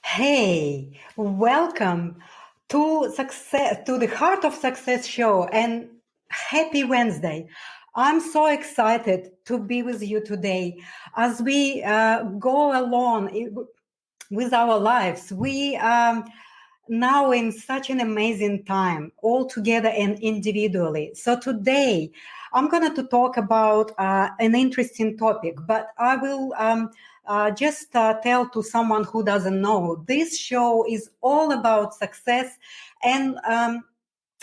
Hey, welcome to the Heart of Success show and happy Wednesday. I'm so excited to be with you today as we go along with our lives. We now in such an amazing time, all together and individually. So today, I'm going to talk about an interesting topic, but I will just tell to someone who doesn't know. This show is all about success, and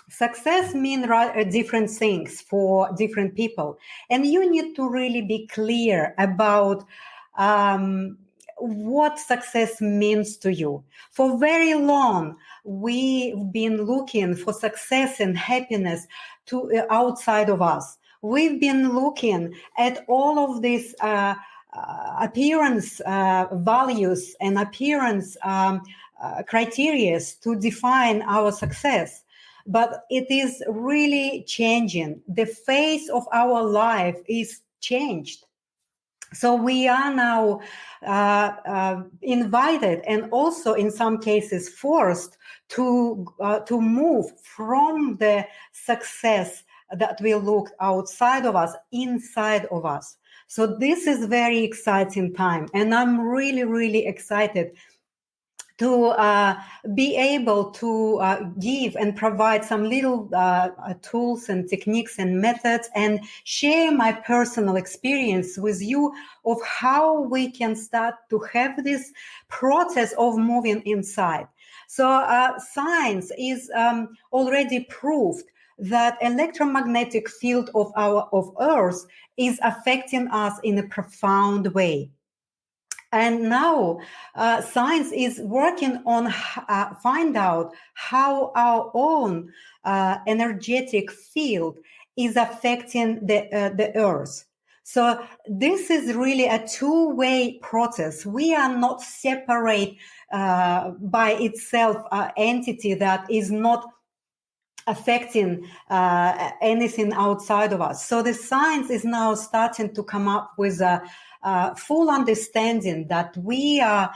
success means different things for different people, and you need to really be clear about what success means to you. For very long, we've been looking for success and happiness to outside of us. We've been looking at all of these appearance values and appearance criteria to define our success. But it is really changing. The face of our life is changed. So we are now invited and also in some cases forced to move from the success that we look outside of us, inside of us. So this is very exciting time. And I'm really, really excited to be able to give and provide some little tools and techniques and methods and share my personal experience with you of how we can start to have this process of moving inside. So science is already proved that electromagnetic field of Earth is affecting us in a profound way. And now science is working on find out how our own energetic field is affecting the Earth. So this is really a two-way process. We are not separate by itself entity that is not affecting anything outside of us. So the science is now starting to come up with a full understanding that we are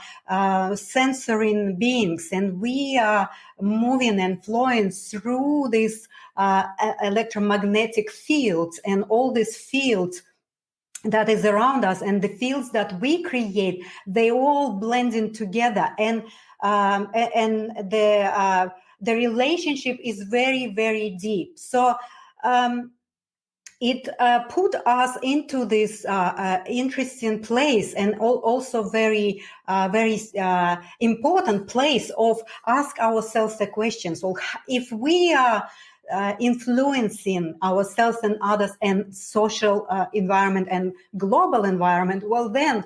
sensory beings and we are moving and flowing through these electromagnetic fields and all these fields that is around us, and the fields that we create, they all blending together, and the relationship is very, very deep. So it put us into this interesting place, and also very, very important place of ask ourselves the question. So if we are influencing ourselves and others and social environment and global environment, well, then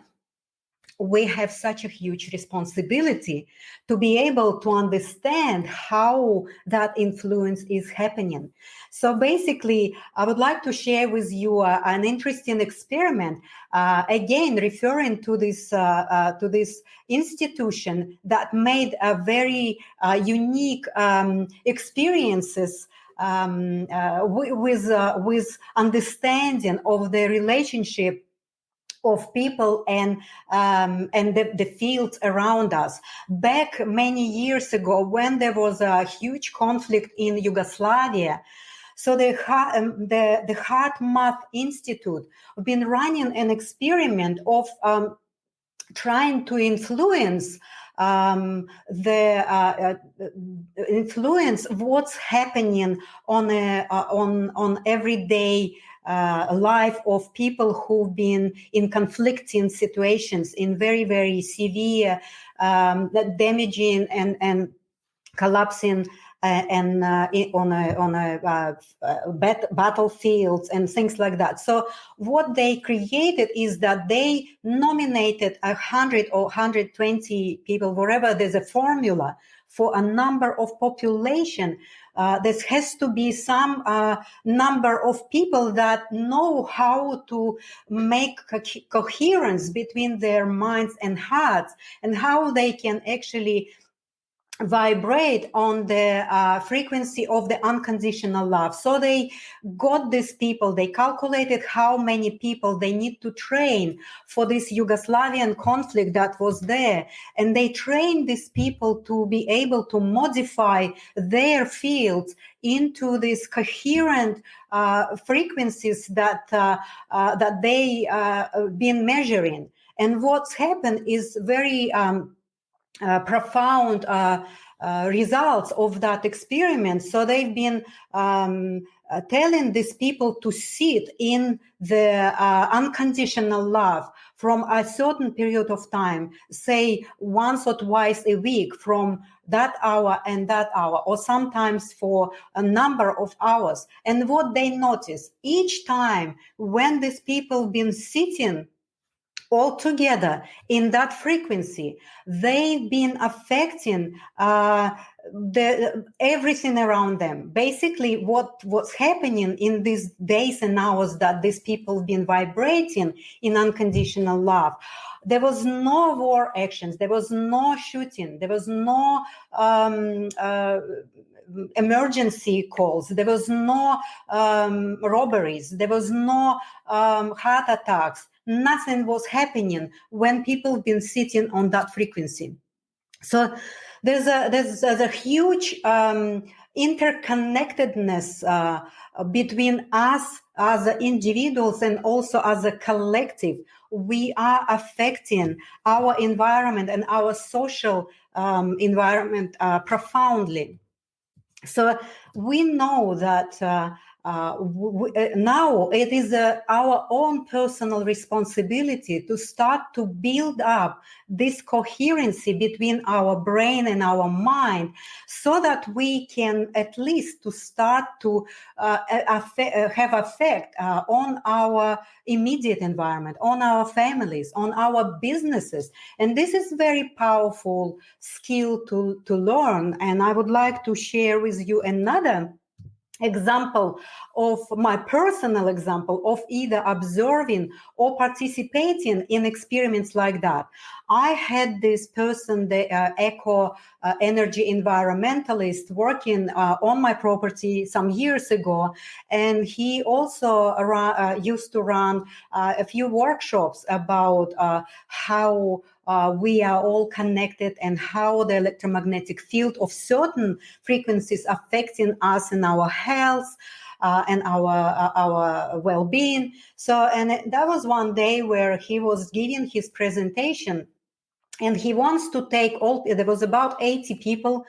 we have such a huge responsibility to be able to understand how that influence is happening. So basically, I would like to share with you an interesting experiment, again, referring to this institution that made a very unique experiences with understanding of the relationship of people and the fields around us. Back many years ago, when there was a huge conflict in Yugoslavia, so the Heart Math Institute have been running an experiment of trying to influence influence what's happening on everyday life of people who've been in conflicting situations, in very, very severe damaging and collapsing battlefields and things like that. So what they created is that they nominated 100 or 120 people, wherever there's a formula for a number of population. There has to be some number of people that know how to make coherence between their minds and hearts, and how they can actually vibrate on the frequency of the unconditional love. So they got these people, they calculated how many people they need to train for this Yugoslavian conflict that was there. And they trained these people to be able to modify their fields into these coherent frequencies that they been measuring. And what's happened is very profound results of that experiment. So they've been telling these people to sit in the unconditional love from a certain period of time, say once or twice a week, from that hour and that hour, or sometimes for a number of hours. And what they notice each time when these people been sitting all together in that frequency, they've been affecting everything around them. Basically, what's happening in these days and hours that these people been vibrating in unconditional love, there was no war actions, there was no shooting, there was no emergency calls, there was no robberies, there was no heart attacks. Nothing was happening when people been sitting on that frequency. So there's a huge interconnectedness between us as individuals and also as a collective. We are affecting our environment and our social environment profoundly. So we know that now it is our own personal responsibility to start to build up this coherency between our brain and our mind, so that we can at least to start to have effect on our immediate environment, on our families, on our businesses. And this is very powerful skill to learn. And I would like to share with you another example of my personal example of either observing or participating in experiments like that. I had this person, the eco energy environmentalist, working on my property some years ago, and he also used to run a few workshops about how we are all connected and how the electromagnetic field of certain frequencies affecting us and our health and our well-being. So, and that was one day where he was giving his presentation, and he wants to take there was about 80 people.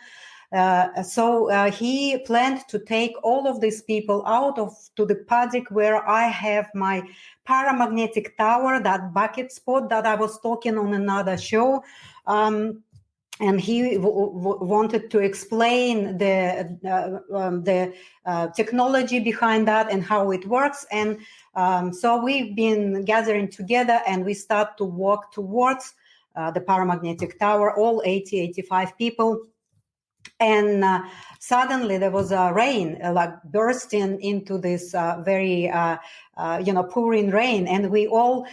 So he planned to take all of these people out to the paddock where I have my paramagnetic tower, that bucket spot that I was talking on another show. And he wanted to explain the technology behind that and how it works. And so we've been gathering together, and we start to walk towards the paramagnetic tower, all 85 people. And suddenly there was a rain, like bursting into this very, pouring rain. And we all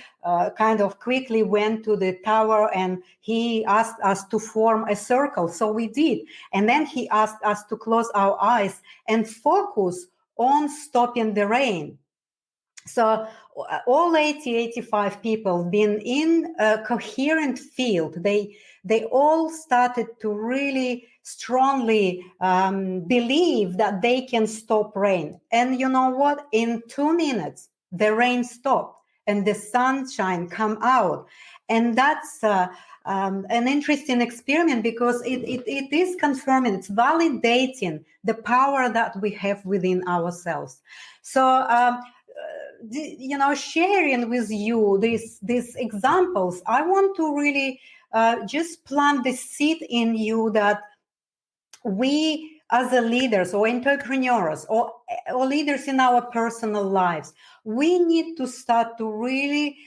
kind of quickly went to the tower, and he asked us to form a circle. So we did. And then he asked us to close our eyes and focus on stopping the rain. So all 85 people been in a coherent field. They all started to really strongly believe that they can stop rain. And you know what? In 2 minutes, the rain stopped and the sunshine come out. And that's an interesting experiment, because it is confirming, it's validating the power that we have within ourselves. So, sharing with you these examples, I want to really just plant the seed in you that we as a leaders or entrepreneurs or leaders in our personal lives, we need to start to really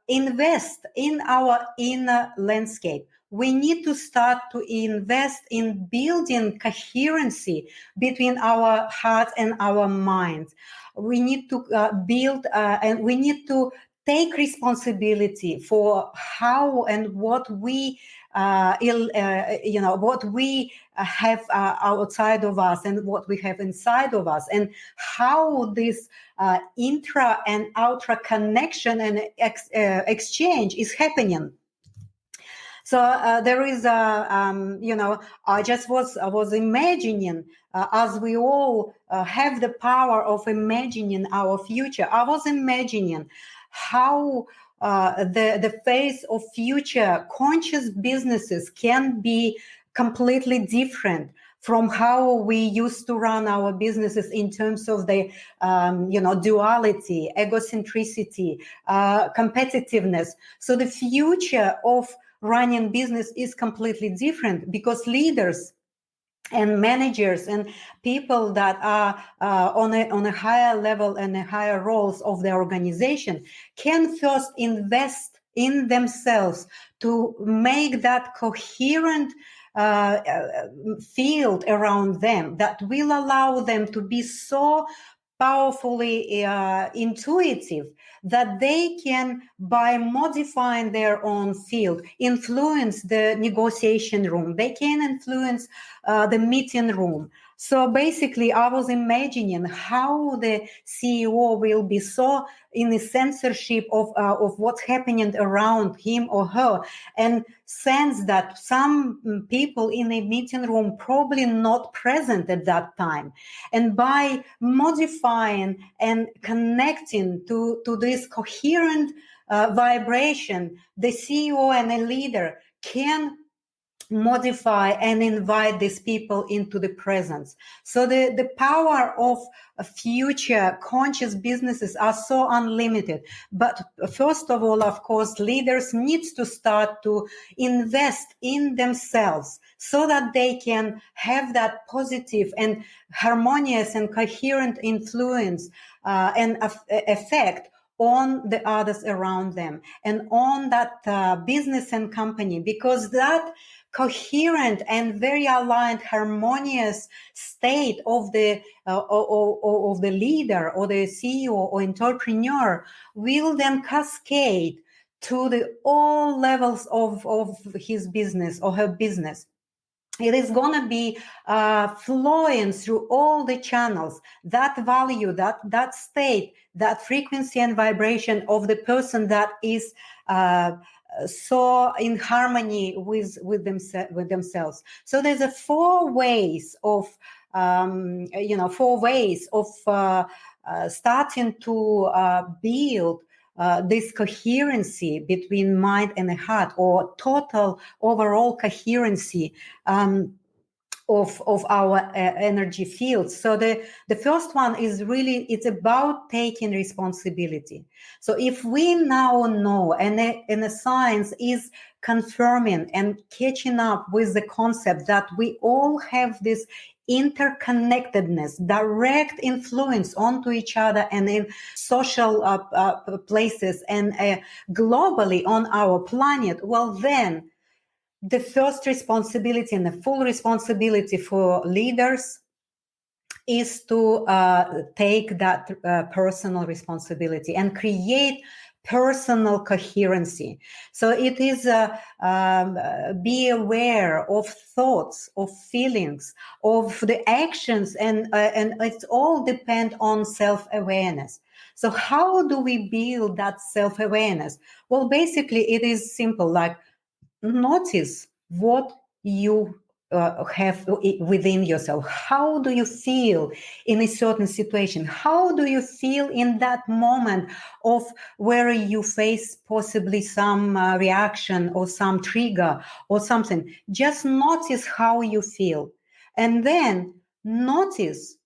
invest in our inner landscape. We need to start to invest in building coherency between our hearts and our minds. We need to build and we need to take responsibility for how and what we what we have outside of us and what we have inside of us, and how this intra and outer connection and exchange is happening. So there is I was imagining, as we all have the power of imagining our future. I was imagining how the face of future conscious businesses can be completely different from how we used to run our businesses in terms of the duality, egocentricity, competitiveness. So the future of running business is completely different, because leaders and managers and people that are on a higher level and a higher roles of the organization can first invest in themselves to make that coherent field around them that will allow them to be so powerfully intuitive that they can, by modifying their own field, influence the negotiation room. They can influence the meeting room. So basically, I was imagining how the CEO will be so in the censorship of what's happening around him or her, and sense that some people in the meeting room probably not present at that time. And by modifying and connecting to this coherent vibration, the CEO and the leader can modify and invite these people into the presence. So the power of future conscious businesses are so unlimited. But first of all, of course, leaders need to start to invest in themselves so that they can have that positive and harmonious and coherent influence and effect on the others around them and on that business and company, because that coherent and very aligned, harmonious state of the leader or the CEO or entrepreneur will then cascade to the all levels of his business or her business. It is going to be flowing through all the channels, that value, that state, that frequency and vibration of the person that is so in harmony with themselves. So there's four ways of starting to build this coherency between mind and the heart, or total overall coherency of our energy fields. So the first one is really, it's about taking responsibility. So if we now know, and the science is confirming and catching up with the concept that we all have this interconnectedness, direct influence onto each other and in social places and globally on our planet, well then, the first responsibility and the full responsibility for leaders is to take that personal responsibility and create personal coherency. So it is be aware of thoughts, of feelings, of the actions, and it all depend on self-awareness. So how do we build that self-awareness? Well, basically it is simple, like notice what you have within yourself. How do you feel in a certain situation? How do you feel in that moment of where you face possibly some reaction or some trigger or something? Just notice how you feel, and then notice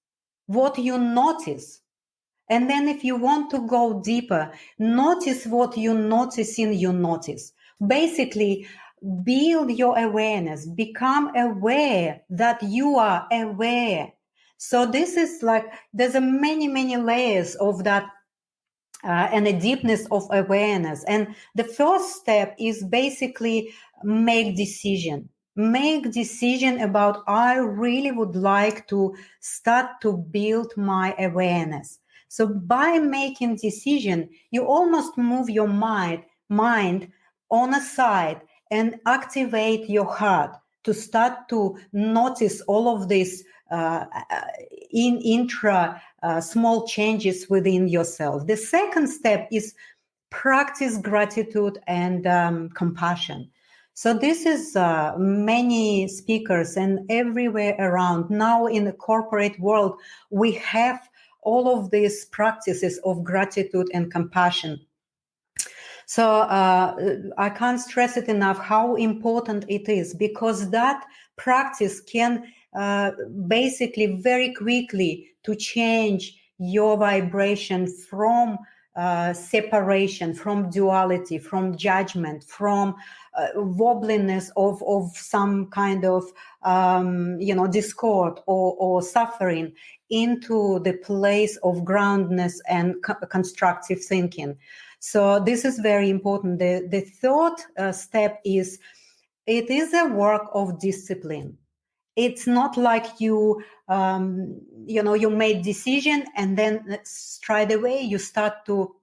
what you notice. And then if you want to go deeper, notice what you notice in you notice. Basically, build your awareness, become aware that you are aware. So this is like, there's a many layers of that and a deepness of awareness. And the first step is basically make decision about, I really would like to start to build my awareness. So by making decision, you almost move your mind on a side and activate your heart to start to notice all of these small changes within yourself. The second step is practice gratitude and compassion. So this is many speakers and everywhere around. Now in the corporate world, we have all of these practices of gratitude and compassion. So I can't stress it enough how important it is, because that practice can basically very quickly to change your vibration from separation, from duality, from judgment, from wobbliness of some kind of discord or suffering, into the place of groundness and constructive thinking. So this is very important. The third step is, it is a work of discipline. It's not like you made decision and then straight away you start to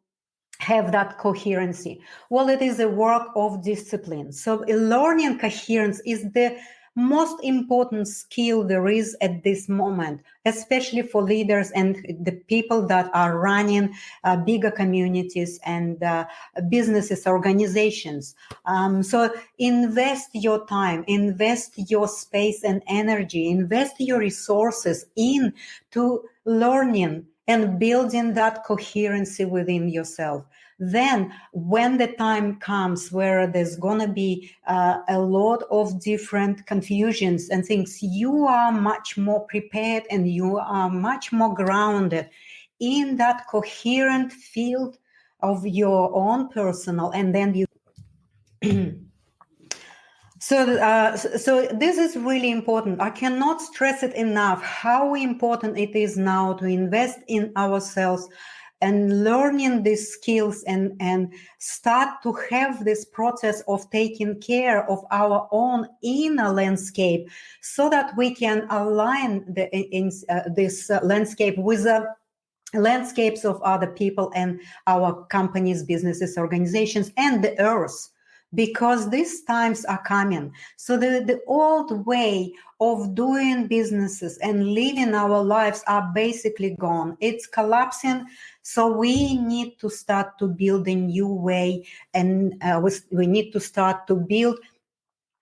have that coherency. Well, it is a work of discipline. So learning coherence is the most important skill there is at this moment, especially for leaders and the people that are running bigger communities and businesses, organizations. So invest your time, invest your space and energy, invest your resources into learning and building that coherency within yourself. Then when the time comes where there's going to be a lot of different confusions and things, you are much more prepared and you are much more grounded in that coherent field of your own personal, and then you So this is really important. I cannot stress it enough how important it is now to invest in ourselves and learning these skills and start to have this process of taking care of our own inner landscape, so that we can align this landscape with the landscapes of other people and our companies, businesses, organizations, and the earth. Because these times are coming. So the old way of doing businesses and living our lives are basically gone. It's collapsing. So we need to start to build a new way, and we need to start to build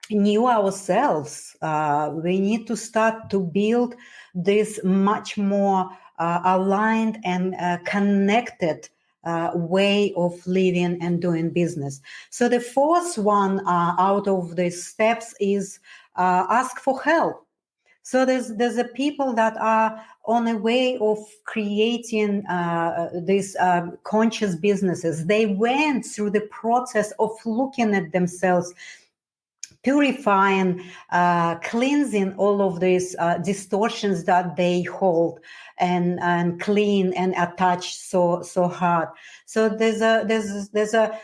new ourselves. We need to start to build this much more aligned and connected way of living and doing business. So the fourth one out of these steps is ask for help. So there's a people that are on a way of creating these conscious businesses. They went through the process of looking at themselves, purifying, cleansing all of these distortions that they hold and clean and attach so hard. So there's a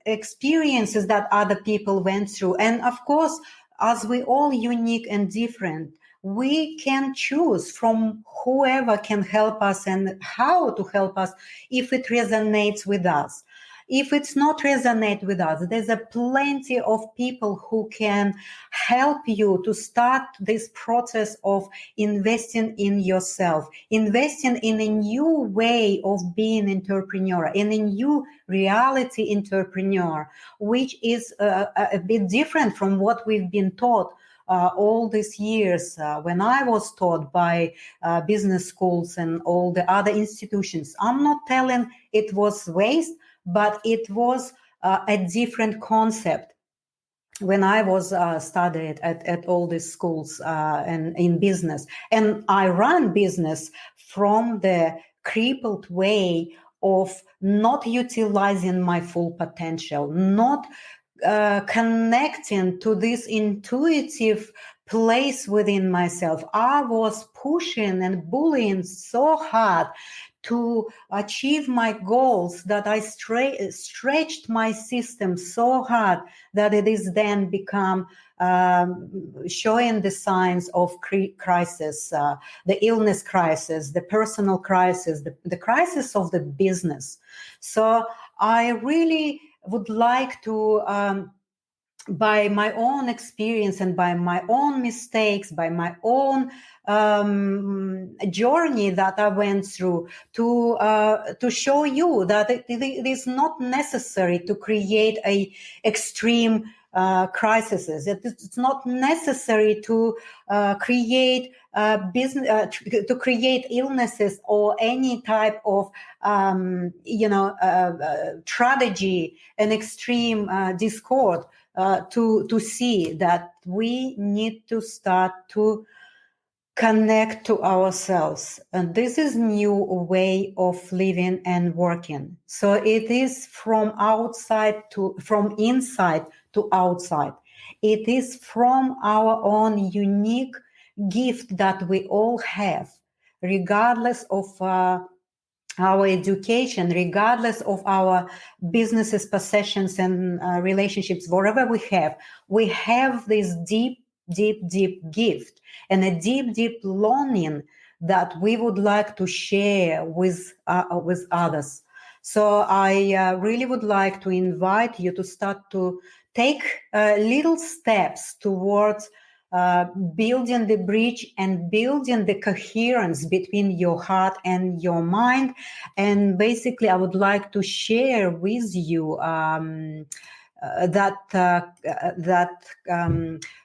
experiences that other people went through, and of course, as we all unique and different, we can choose from whoever can help us and how to help us if it resonates with us. If it's not resonate with us, there's a plenty of people who can help you to start this process of investing in yourself, investing in a new way of being entrepreneur, in a new reality entrepreneur, which is a bit different from what we've been taught all these years when I was taught by business schools and all the other institutions. I'm not telling it was waste, but it was a different concept when I was studied at all these schools and in business. And I ran business from the crippled way of not utilizing my full potential, not connecting to this intuitive place within myself. I was pushing and bullying so hard to achieve my goals that I stretched my system so hard that it is then become showing the signs of crisis, the illness crisis, the personal crisis, the crisis of the business. So I really would like to, by my own experience and by my own mistakes, by my own journey that I went through, to show you that it is not necessary to create a extreme crises. It's not necessary to create business, to create illnesses or any type of tragedy and extreme discord. To see that we need to start to connect to ourselves, and this is new way of living and working. So it is from inside to outside. It is from our own unique gift that we all have, regardless of our education, regardless of our businesses, possessions, and relationships, whatever we have this deep, deep, deep gift and a deep, deep longing that we would like to share with others. So I really would like to invite you to start to take little steps towards building the bridge and building the coherence between your heart and your mind. And basically, I would like to share with you that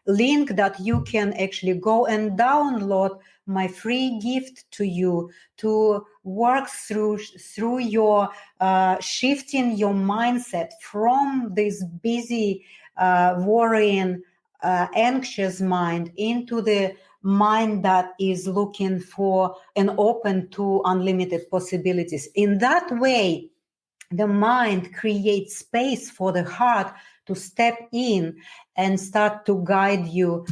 link that you can actually go and download my free gift to you to work through your shifting your mindset from this busy, worrying, anxious mind into the mind that is looking for and open to unlimited possibilities. In that way, the mind creates space for the heart to step in and start to guide you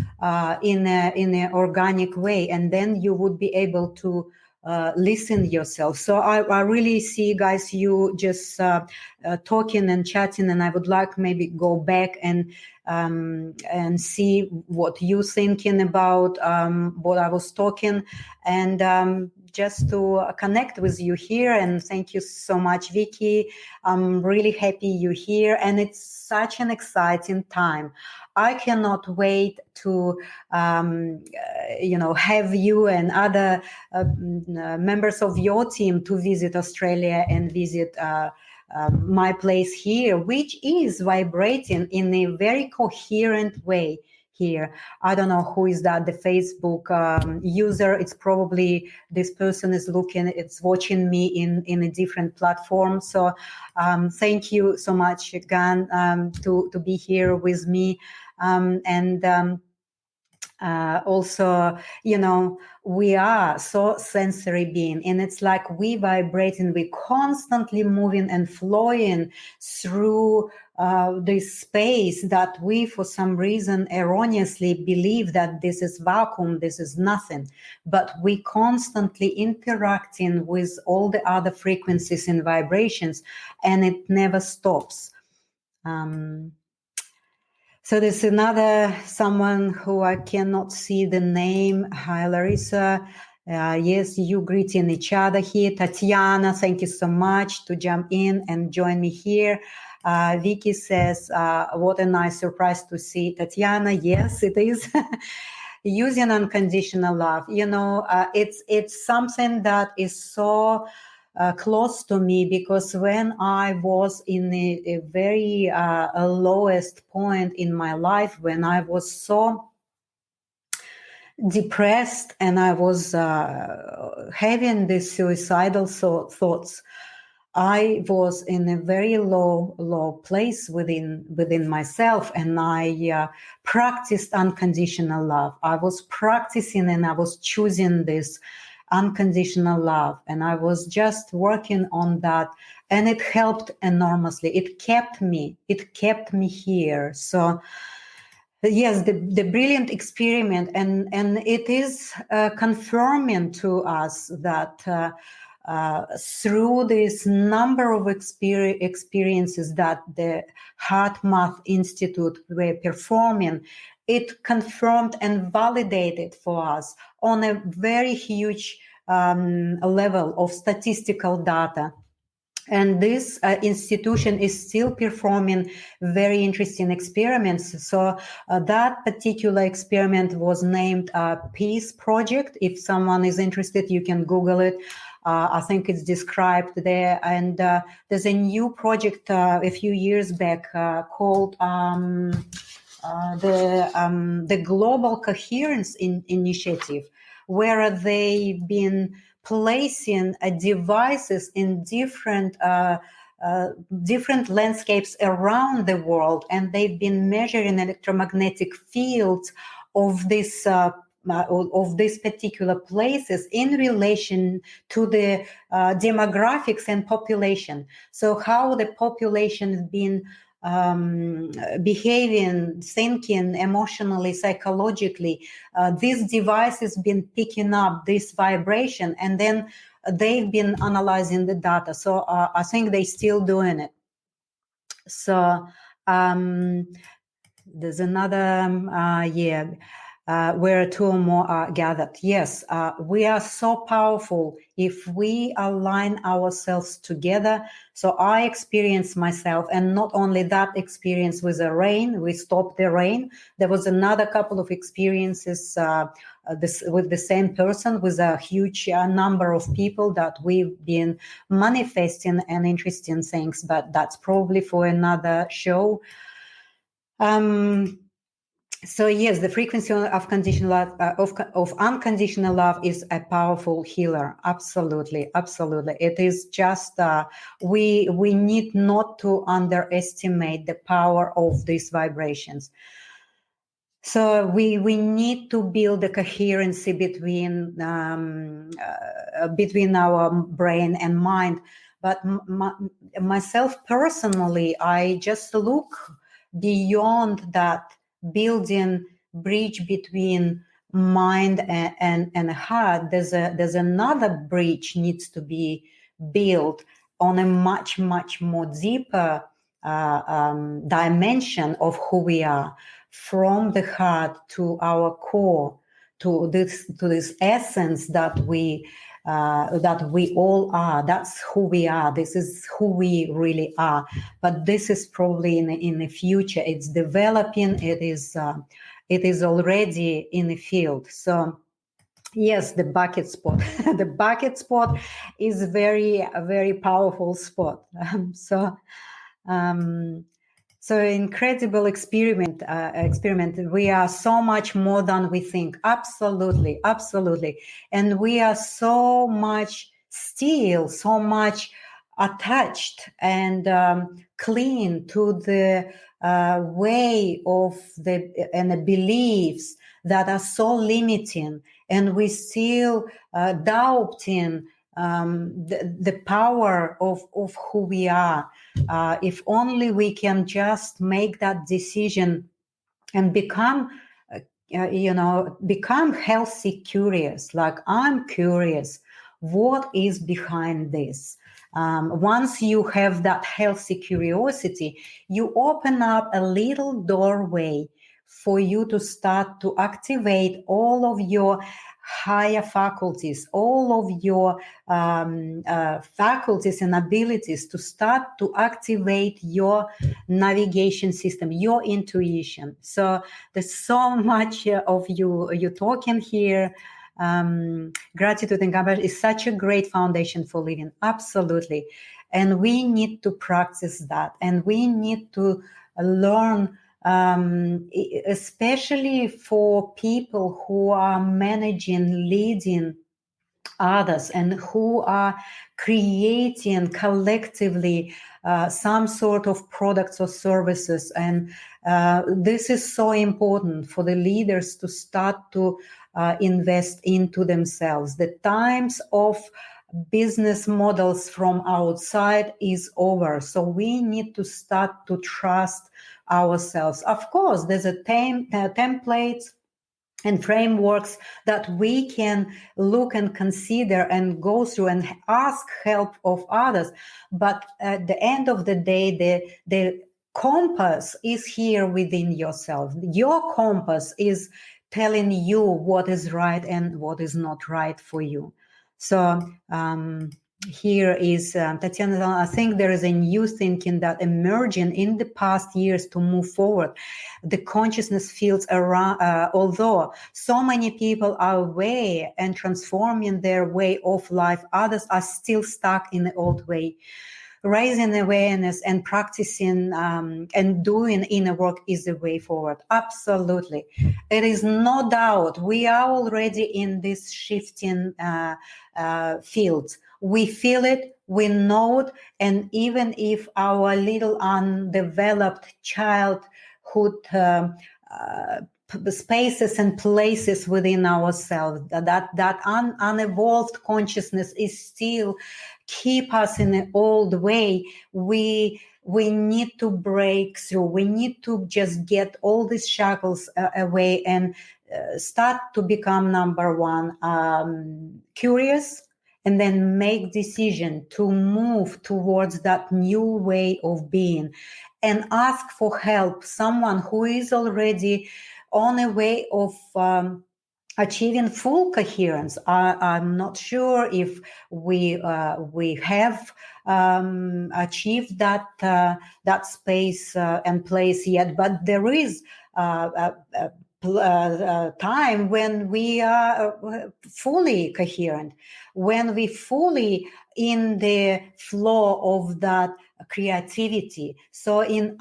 in an organic way, and then you would be able to listen yourself. So I really see, guys, you just talking and chatting, and I would like maybe go back and see what you thinking about what I was talking, and just to connect with you here. And thank you so much, Vicky. I'm really happy you're here, and it's such an exciting time. I cannot wait to have you and other members of your team to visit Australia and visit my place here, which is vibrating in a very coherent way here. I don't know who is that, the Facebook user. It's probably this person is it's watching me in a different platform. So thank you so much, Gan, to be here with me. Also, we are so sensory being, and it's like we vibrating, we constantly moving and flowing through this space that we, for some reason, erroneously believe that this is vacuum, this is nothing. But we constantly interacting with all the other frequencies and vibrations, and it never stops. So there's someone who I cannot see the name. Hi, Larissa. Yes, you greeting each other here. Tatiana, thank you so much to jump in and join me here. Vicky says, what a nice surprise to see Tatiana. Yes, it is. Using unconditional love. It's something that is so close to me, because when I was in a very lowest point in my life, when I was so depressed and I was having these suicidal thoughts, I was in a very low place within myself, and I practiced unconditional love. I was practicing and I was choosing this unconditional love, and I was just working on that, and it helped enormously. It kept me here. So yes, the brilliant experiment, and it is confirming to us that through this number of experiences that the HeartMath Institute were performing, it confirmed and validated for us on a very huge level of statistical data And this institution is still performing very interesting experiments. So that particular experiment was named Peace Project. If someone is interested, you can Google it. I think it's described there. And there's a new project a few years back called the Global Coherence Initiative, where they've been placing devices in different landscapes around the world, and they've been measuring electromagnetic fields of these particular places in relation to the demographics and population. So how the population has been behaving, thinking, emotionally, psychologically. This device has been picking up this vibration, and then they've been analyzing the data. So I think they're still doing it. So there's another where two or more are gathered. Yes, we are so powerful if we align ourselves together. So I experience myself, and not only that experience with the rain, we stopped the rain. There was another couple of experiences with the same person, with a huge number of people that we've been manifesting and interesting things, but that's probably for another show. So yes, the frequency of conditional love, of unconditional love is a powerful healer. Absolutely, absolutely. It is just we need not to underestimate the power of these vibrations. So we need to build a coherency between our brain and mind. But myself personally, I just look beyond that, building bridge between mind and heart. There's another bridge needs to be built on a much more deeper dimension of who we are, from the heart to our core, to this essence that we all are. That's who we are. This is who we really are. But this is probably in the future. It's developing. It is already in the field. So yes, the bucket spot. The bucket spot is a very powerful spot. So incredible experiment. We are so much more than we think. Absolutely, absolutely. And we are so much still, so much attached and clean to the way of the beliefs that are so limiting, and we still doubting the power of who we are. If only we can just make that decision and become healthy curious. Like, I'm curious, what is behind this? Once you have that healthy curiosity, you open up a little doorway for you to start to activate all of your higher faculties, all of your faculties and abilities, to start to activate your navigation system, your intuition. So there's so much of you talking here. Gratitude and compassion is such a great foundation for living. Absolutely. And we need to practice that, and we need to learn, especially for people who are managing, leading others, and who are creating collectively some sort of products or services. And this is so important for the leaders to start to invest into themselves. The times of business models from outside is over. So we need to start to trust ourselves. Of course, there's a templates and frameworks that we can look and consider and go through and ask help of others. But at the end of the day, the compass is here within yourself. Your compass is telling you what is right and what is not right for you. So here is Tatiana. I think there is a new thinking that emerging in the past years to move forward. The consciousness fields around, although so many people are aware and transforming their way of life, others are still stuck in the old way. Raising awareness and practicing and doing inner work is the way forward. Absolutely. It is no doubt we are already in this shifting field. We feel it, we know it, and even if our little undeveloped childhood spaces and places within ourselves, that unevolved consciousness is still keep us in an old way, we need to break through. We need to just get all these shackles away and start to become, number one, curious, and then make decision to move towards that new way of being, and ask for help, someone who is already on a way of achieving full coherence. I'm not sure if we have achieved that space and place yet, but there is time when we are fully coherent, when we fully in the flow of that creativity. So in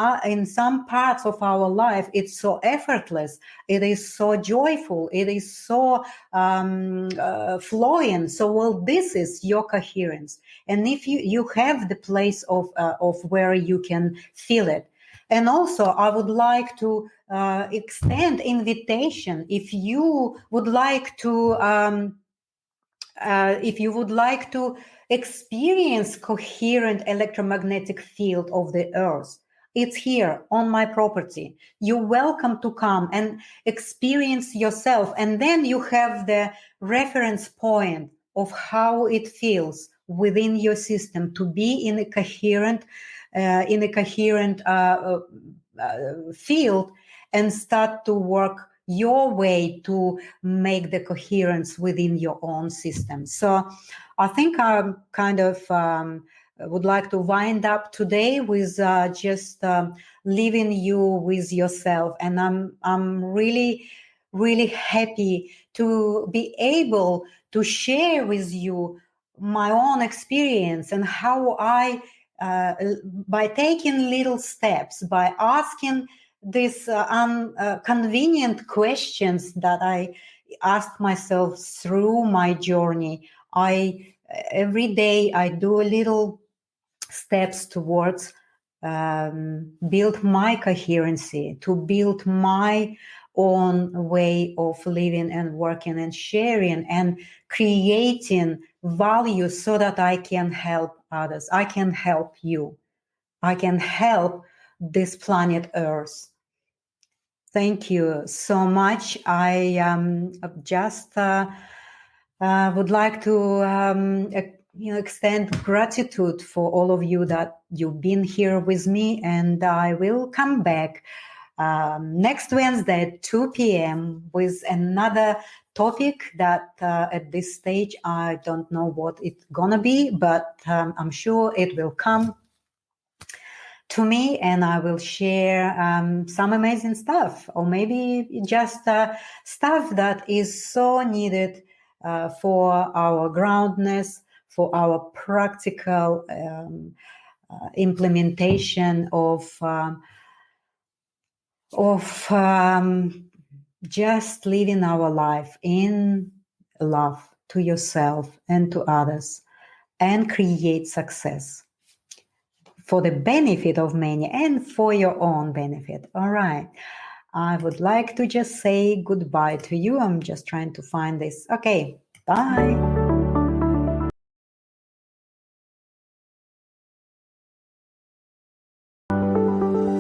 some parts of our life, it's so effortless, it is so joyful, it is so flowing. So, well, this is your coherence, and if you have the place of where you can feel it. And also, I would like to extend invitation if you would like to experience coherent electromagnetic field of the earth. It's here on my property. You're welcome to come and experience yourself, and then you have the reference point of how it feels within your system to be in a coherent field, and start to work your way to make the coherence within your own system. So I think I kind of would like to wind up today with just leaving you with yourself. And I'm really, really happy to be able to share with you my own experience and how I, by taking little steps, by asking these convenient questions that I ask myself through my journey, every day I do a little steps towards build my coherency, to build my own way of living and working and sharing and creating value so that I can help others. I can help you. I can help this planet Earth. Thank you so much. I just would like to extend gratitude for all of you that you've been here with me, and I will come back next Wednesday at 2 p.m. with another topic that at this stage I don't know what it's gonna be, but I'm sure it will come to me, and I will share some amazing stuff, or maybe just stuff that is so needed for our groundness, for our practical implementation of just living our life in love to yourself and to others, and create success for the benefit of many and for your own benefit. All right. I would like to just say goodbye to you. I'm just trying to find this. Okay. Bye.